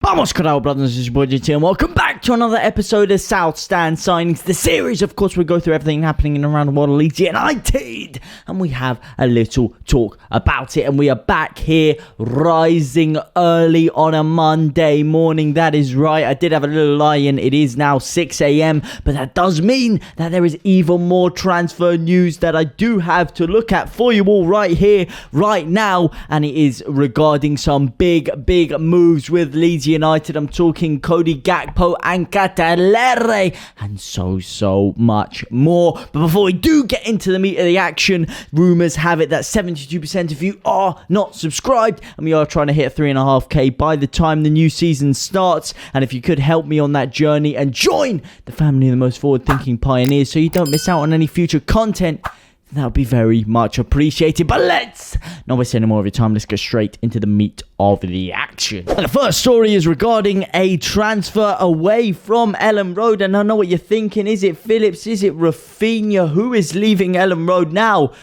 Vamos, Ketelaere brothers, this is your boy JTLive, and welcome back to another episode of South Stand Signings, the series. Of course, we go through everything happening in and around the world of Leeds United, and we have a little talk about it. And we are back here, rising early on a Monday morning. That is right, I did have a little lie-in. It is now 6 a.m, but that does mean that there is even more transfer news that I do have to look at for you all right here, right now, and it is regarding some big moves with Leeds United. I'm talking Cody Gakpo and Ketelaere and so much more. But before we do get into the meat of the action, rumours have it that 72% of you are not subscribed, and we are trying to hit 3.5k by the time the new season starts. And if you could help me on that journey and join the family of the most forward-thinking pioneers so you don't miss out on any future content, that would be very much appreciated. But let's not waste any more of your time. Let's get straight into the meat of the action. And the first story is regarding a transfer away from Ellen Road. And I know what you're thinking. Is it Phillips? Is it Raphinha? Who is leaving Ellen Road now?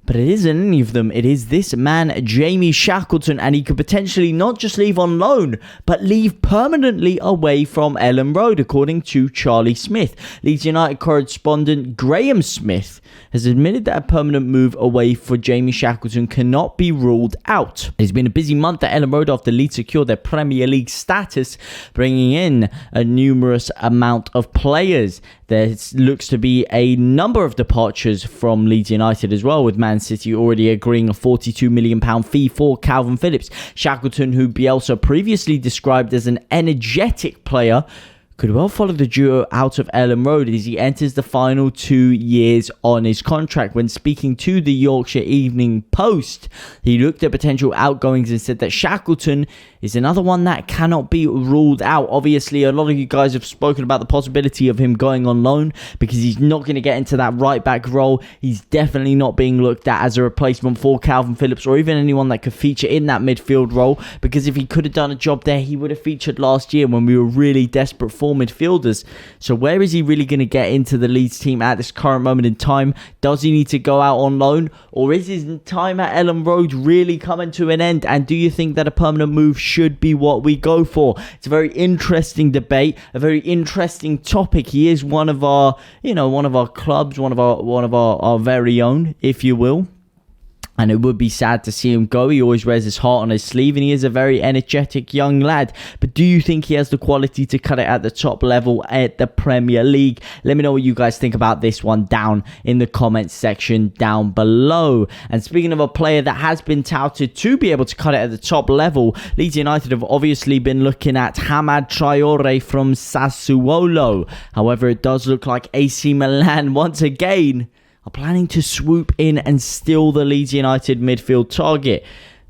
But it isn't any of them. It is this man, Jamie Shackleton, and he could potentially not just leave on loan, but leave permanently away from Ellen Road, according to Charlie Smith. Leeds United correspondent Graham Smith has admitted that a permanent move away for Jamie Shackleton cannot be ruled out. It's been a busy month at Ellen Road after Leeds secured their Premier League status, bringing in a numerous amount of players. There looks to be a number of departures from Leeds United as well, with Man City already agreeing a £42 million fee for Calvin Phillips. Shackleton, who Bielsa previously described as an energetic player, could well follow the duo out of Ellen Road as he enters the final 2 years on his contract. When speaking to the Yorkshire Evening Post, he looked at potential outgoings and said that Shackleton is another one that cannot be ruled out. Obviously, a lot of you guys have spoken about the possibility of him going on loan because he's not going to get into that right back role. He's definitely not being looked at as a replacement for Calvin Phillips or even anyone that could feature in that midfield role, because if he could have done a job there, he would have featured last year when we were really desperate for midfielders. So where is he really going to get into the Leeds team at this current moment in time? Does he need to go out on loan, or is his time at Ellen Road really coming to an end? And do you think that a permanent move should be what we go for? It's a very interesting debate, a very interesting topic. He is one of our, one of our clubs, one of our very own, if you will. And it would be sad to see him go. He always wears his heart on his sleeve, and he is a very energetic young lad. But do you think he has the quality to cut it at the top level at the Premier League? Let me know what you guys think about this one down in the comments section down below. And speaking of a player that has been touted to be able to cut it at the top level, Leeds United have obviously been looking at Hamad Traore from Sassuolo. However, it does look like AC Milan once again are planning to swoop in and steal the Leeds United midfield target.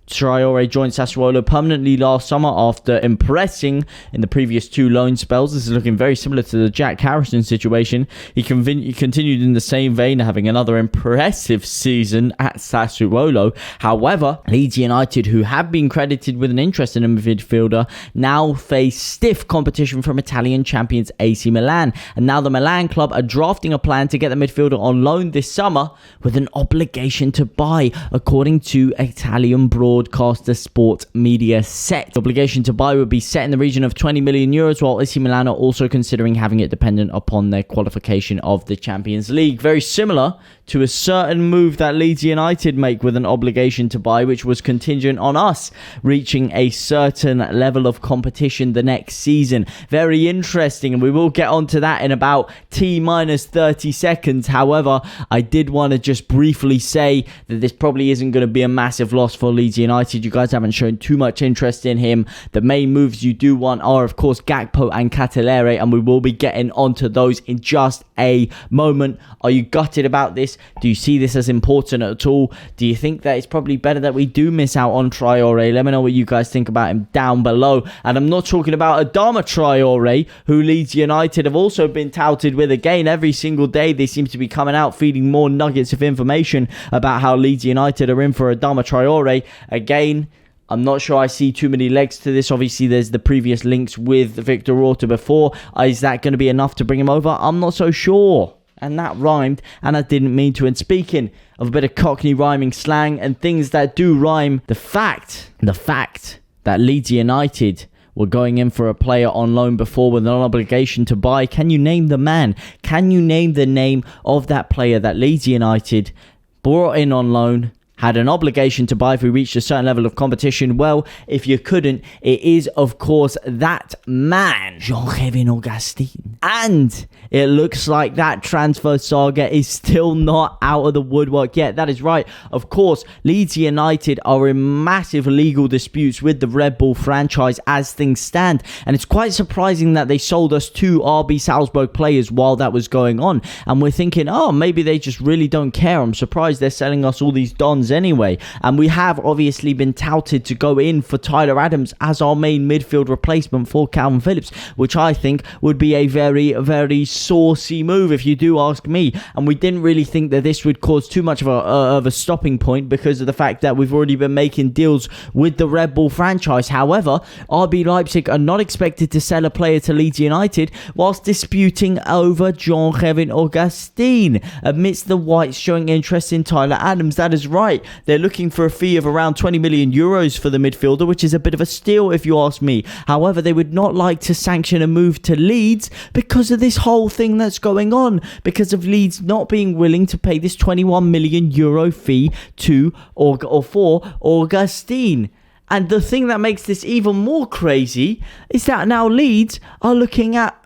Traore joined Sassuolo permanently last summer after impressing in the previous 2 loan spells. This is looking very similar to the Jack Harrison situation. He continued in the same vein, having another impressive season at Sassuolo. However, Leeds United, who have been credited with an interest in a midfielder, now face stiff competition from Italian champions AC Milan. And now the Milan club are drafting a plan to get the midfielder on loan this summer with an obligation to buy, according to Italian broadcaster Sport Media Set. The obligation to buy would be set in the region of 20 million euros, while AC Milan are also considering having it dependent upon their qualification of the Champions League. Very similar to a certain move that Leeds United make with an obligation to buy, which was contingent on us reaching a certain level of competition the next season. Very interesting, and we will get onto that in about T-minus 30 seconds. However, I did want to just briefly say that this probably isn't going to be a massive loss for Leeds United. You guys haven't shown too much interest in him. The main moves you do want are, of course, Gakpo and Ketelaere, and we will be getting onto those in just a moment. Are you gutted about this? Do you see this as important at all? Do you think that it's probably better that we do miss out on Traore? Let me know what you guys think about him down below. And I'm not talking about Adama Traore, who Leeds United have also been touted with. Again, every single day they seem to be coming out feeding more nuggets of information about how Leeds United are in for Adama Traore. Again, I'm not sure I see too many legs to this. Obviously, there's the previous links with Victor Orta before. Is that going to be enough to bring him over? I'm not so sure. And that rhymed, and I didn't mean to. And speaking of a bit of Cockney rhyming slang and things that do rhyme, the fact that Leeds United were going in for a player on loan before with no obligation to buy. Can you name the man? Can you name the name of that player that Leeds United brought in on loan, had an obligation to buy if we reached a certain level of competition? Well, if you couldn't, it is, of course, that man, Jean-Kevin Augustin. And it looks like that transfer saga is still not out of the woodwork yet. That is right. Of course, Leeds United are in massive legal disputes with the Red Bull franchise as things stand. And it's quite surprising that they sold us 2 RB Salzburg players while that was going on. And we're thinking, oh, maybe they just really don't care. I'm surprised they're selling us all these dons anyway. And we have obviously been touted to go in for Tyler Adams as our main midfield replacement for Calvin Phillips, which I think would be a very, very saucy move if you do ask me. And we didn't really think that this would cause too much of a stopping point because of the fact that we've already been making deals with the Red Bull franchise. However, RB Leipzig are not expected to sell a player to Leeds United whilst disputing over Jean-Kevin Augustin amidst the Whites showing interest in Tyler Adams. That is right. They're looking for a fee of around 20 million euros for the midfielder, which is a bit of a steal if you ask me. However, they would not like to sanction a move to Leeds because of this whole thing that's going on, because of Leeds not being willing to pay this 21 million euro fee to or for Augustin. And the thing that makes this even more crazy is that now Leeds are looking at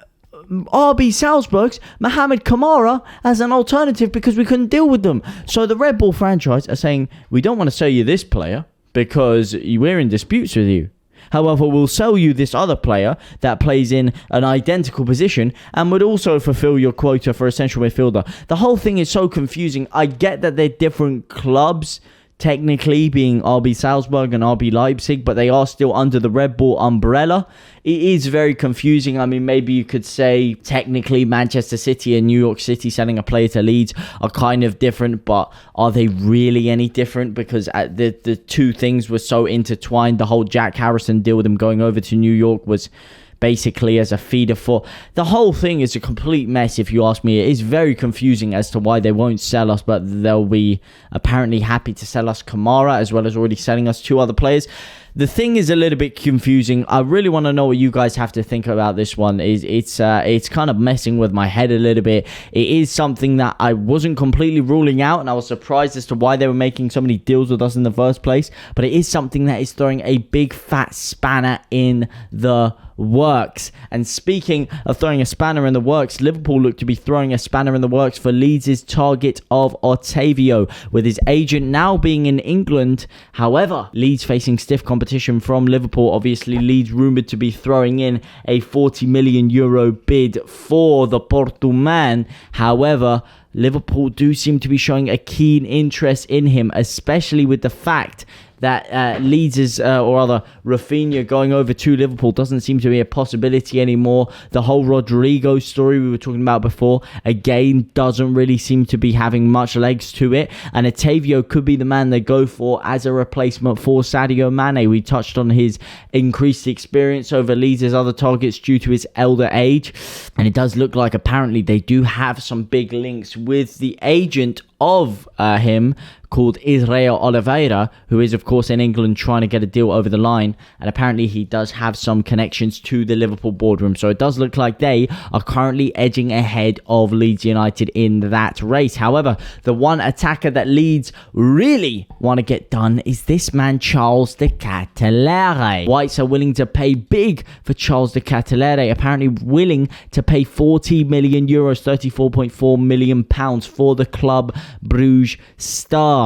RB Salzburg's Mohamed Kamara as an alternative because we couldn't deal with them. So the Red Bull franchise are saying, we don't want to sell you this player because we're in disputes with you. However, we'll sell you this other player that plays in an identical position and would also fulfill your quota for a central midfielder. The whole thing is so confusing. I get that they're different clubs, technically being RB Salzburg and RB Leipzig, but they are still under the Red Bull umbrella. It is very confusing. I mean, maybe you could say technically Manchester City and New York City selling a player to Leeds are kind of different, but are they really any different? Because the two things were so intertwined. The whole Jack Harrison deal with him going over to New York was basically as a feeder for... The whole thing is a complete mess, if you ask me. It is very confusing as to why they won't sell us, but they'll be apparently happy to sell us Kamara, as well as already selling us 2 other players. The thing is a little bit confusing. I really want to know what you guys have to think about this one. It's kind of messing with my head a little bit. It is something that I wasn't completely ruling out, and I was surprised as to why they were making so many deals with us in the first place. But it is something that is throwing a big fat spanner in the works. And speaking of throwing a spanner in the works, Liverpool look to be throwing a spanner in the works for Leeds' target of Otavio, with his agent now being in England. However, Leeds facing stiff competition from Liverpool. Obviously, Leeds rumoured to be throwing in a 40 million euro bid for the Porto man. However, Liverpool do seem to be showing a keen interest in him, especially with the fact that Leeds' or rather Raphinha going over to Liverpool doesn't seem to be a possibility anymore. The whole Rodrigo story we were talking about before, again, doesn't really seem to be having much legs to it. And Otavio could be the man they go for as a replacement for Sadio Mane. We touched on his increased experience over Leeds' other targets due to his elder age. And it does look like apparently they do have some big links with the agent of him, called Israel Oliveira, who is of course in England trying to get a deal over the line, and apparently he does have some connections to the Liverpool boardroom. So it does look like they are currently edging ahead of Leeds United in that race. However, the one attacker that Leeds really want to get done is this man, Charles de Ketelaere. Whites are willing to pay big for Charles de Ketelaere, apparently willing to pay 40 million euros, 34.4 million pounds for the Club Bruges star.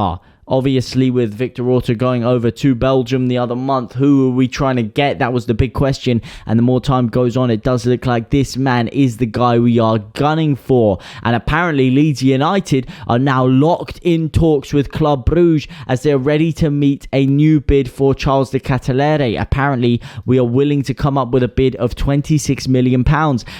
Obviously, with Victor Orta going over to Belgium the other month, who are we trying to get? That was the big question. And the more time goes on, it does look like this man is the guy we are gunning for. And apparently, Leeds United are now locked in talks with Club Bruges as they're ready to meet a new bid for Charles de Ketelaere. Apparently, we are willing to come up with a bid of £26 million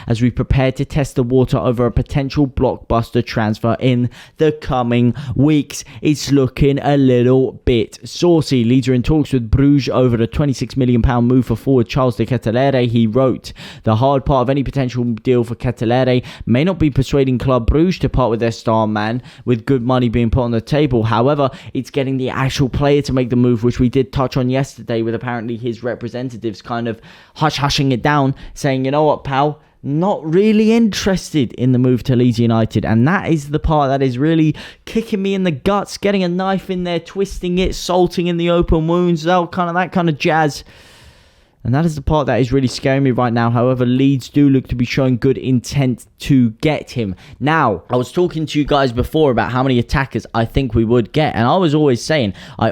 as we prepare to test the water over a potential blockbuster transfer in the coming weeks. It's looking looking a little bit saucy. Leeds are in talks with Bruges over the £26 million move for forward Charles de Ketelaere. He wrote, the hard part of any potential deal for Ketelaere may not be persuading Club Bruges to part with their star man with good money being put on the table. However, it's getting the actual player to make the move, which we did touch on yesterday with apparently his representatives kind of hushing it down, saying, you know what, pal, not really interested in the move to Leeds United. And that is the part that is really kicking me in the guts, getting a knife in there, twisting it, salting in the open wounds, that kind of jazz. And that is the part that is really scaring me right now. However, Leeds do look to be showing good intent to get him. Now, I was talking to you guys before about how many attackers I think we would get. And I was always saying, I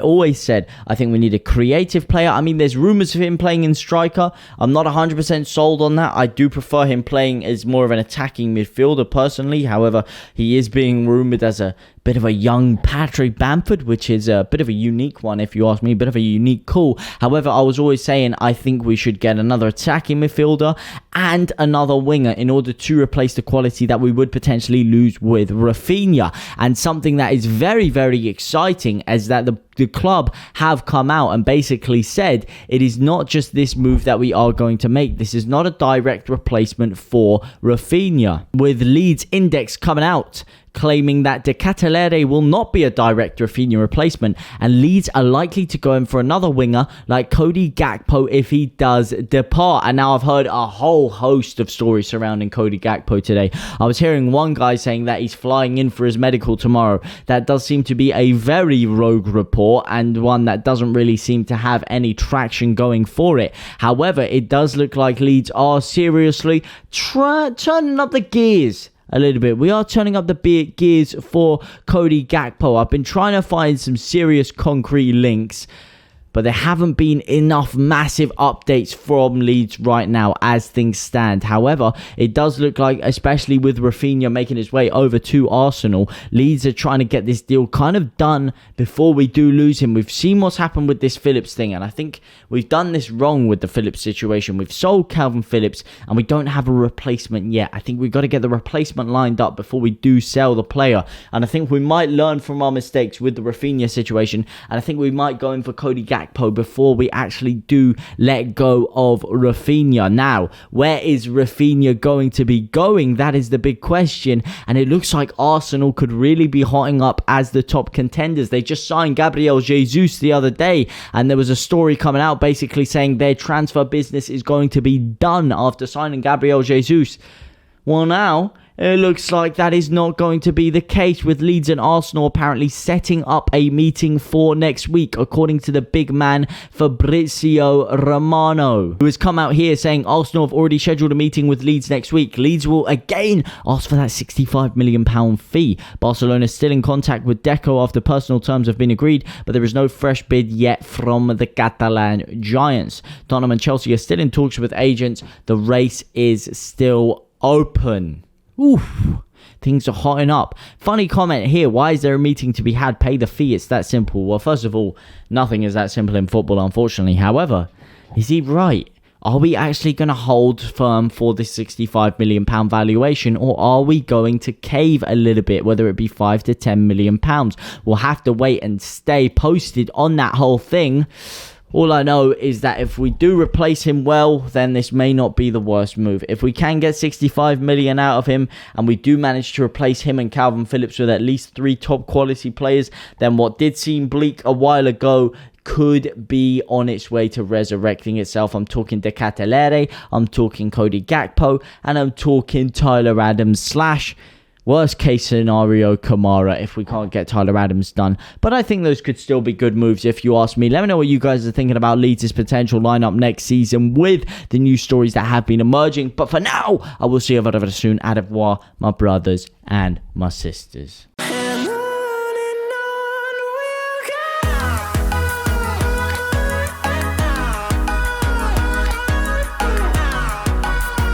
think we need a creative player. I mean, there's rumours of him playing in striker. I'm not 100% sold on that. I do prefer him playing as more of an attacking midfielder personally. However, he is being rumoured as a bit of a young Patrick Bamford, which is a bit of a unique one, if you ask me, a bit of a unique call. However, I was always saying I think we should get another attacking midfielder and another winger in order to replace the quality that we would potentially lose with Raphinha. And something that is very, very exciting is that the club have come out and basically said it is not just this move that we are going to make. This is not a direct replacement for Raphinha. With Leeds Index coming out claiming that De Ketelaere will not be a direct Raphinha replacement, and Leeds are likely to go in for another winger like Cody Gakpo if he does depart. And now I've heard a whole host of stories surrounding Cody Gakpo today. I was hearing one guy saying that he's flying in for his medical tomorrow. That does seem to be a very rogue report and one that doesn't really seem to have any traction going for it. However, it does look like Leeds are seriously turning up the gears a little bit. We are turning up the gears for Cody Gakpo. I've been trying to find some serious concrete links, but there haven't been enough massive updates from Leeds right now as things stand. However, it does look like, especially with Raphinha making his way over to Arsenal, Leeds are trying to get this deal kind of done before we do lose him. We've seen what's happened with this Phillips thing, and I think we've done this wrong with the Phillips situation. We've sold Calvin Phillips, and we don't have a replacement yet. I think we've got to get the replacement lined up before we do sell the player, and I think we might learn from our mistakes with the Raphinha situation, and I think we might go in for Cody Gakpo before we actually do let go of Raphinha. Now, where is Raphinha going to be going? That is the big question, and it looks like Arsenal could really be hotting up as the top contenders. They just signed Gabriel Jesus the other day, and there was a story coming out basically saying their transfer business is going to be done after signing Gabriel Jesus. Well, now it looks like that is not going to be the case, with Leeds and Arsenal apparently setting up a meeting for next week, according to the big man Fabrizio Romano, who has come out here saying Arsenal have already scheduled a meeting with Leeds next week. Leeds will again ask for that £65 million fee. Barcelona is still in contact with Deco after personal terms have been agreed, but there is no fresh bid yet from the Catalan giants. Tottenham and Chelsea are still in talks with agents. The race is still open. Oof, things are hotting up. Funny comment here. Why is there a meeting to be had? Pay the fee. It's that simple. Well, first of all, nothing is that simple in football, unfortunately. However, is he right? Are we actually going to hold firm for this £65 million valuation, or are we going to cave a little bit, whether it be £5 to £10 million? We'll have to wait and stay posted on that whole thing. All I know is that if we do replace him well, then this may not be the worst move. If we can get 65 million out of him, and we do manage to replace him and Calvin Phillips with at least 3 top quality players, then what did seem bleak a while ago could be on its way to resurrecting itself. I'm talking De Ketelaere, I'm talking Cody Gakpo, and I'm talking Tyler Adams / worst case scenario, Kamara, if we can't get Tyler Adams done. But I think those could still be good moves if you ask me. Let me know what you guys are thinking about Leeds' potential lineup next season with the new stories that have been emerging. But for now, I will see you very, very soon. Au revoir, my brothers and my sisters.